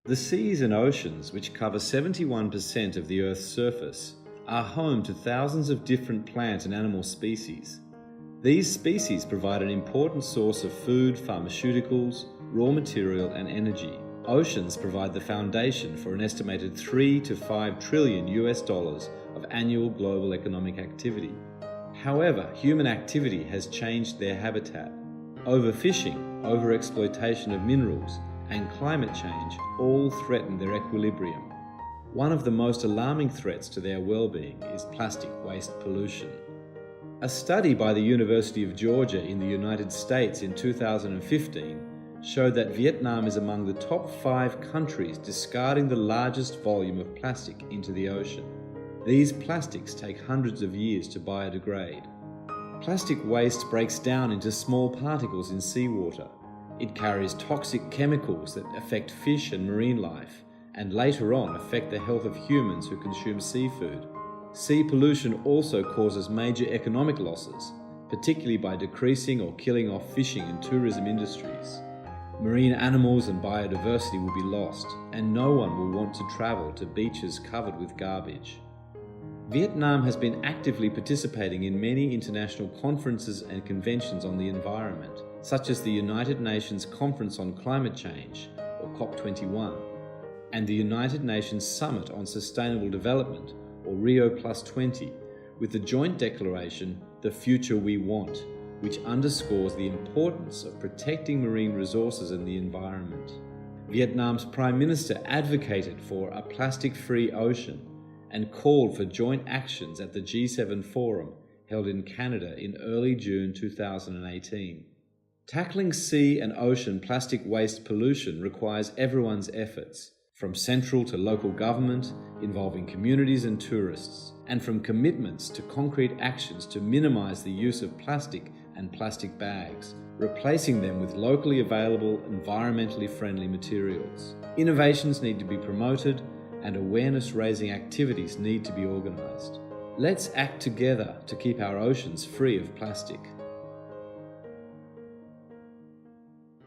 The seas and oceans, which cover 71% of the Earth's surface, are home to thousands of different plant and animal species. These species provide an important source of food, pharmaceuticals, raw material, and energy. Oceans provide the foundation for an estimated 3 to 5 trillion US dollars of annual global economic activity. However, human activity has changed their habitat. Overfishing, over-exploitation of minerals, and climate change all threaten their equilibrium. One of the most alarming threats to their well-being is plastic waste pollution. A study by the University of Georgia in the United States in 2015 showed that Viet Nam is among the top 5 countries discarding the largest volume of plastic into the ocean. These plastics take hundreds of years to biodegrade. Plastic waste breaks down into small particles in seawater. It carries toxic chemicals that affect fish and marine life, and later on affect the health of humans who consume seafood. Sea pollution also causes major economic losses, particularly by decreasing or killing off fishing and tourism industries. Marine animals and biodiversity will be lost, and no one will want to travel to beaches covered with garbage. Vietnam has been actively participating in many international conferences and conventions on the environment, such as the United Nations Conference on Climate Change, or COP21, and the United Nations Summit on Sustainable Development, or Rio+20, with the joint declaration, The Future We Want, which underscores the importance of protecting marine resources and the environment. Vietnam's Prime Minister advocated for a plastic-free ocean and called for joint actions at the G7 Forum held in Canada in early June 2018. Tackling sea and ocean plastic waste pollution requires everyone's efforts, from central to local government, involving communities and tourists, and from commitments to concrete actions to minimize the use of plastic and plastic bags, replacing them with locally available, environmentally friendly materials. Innovations need to be promoted, and awareness-raising activities need to be organised. Let's act together to keep our oceans free of plastic.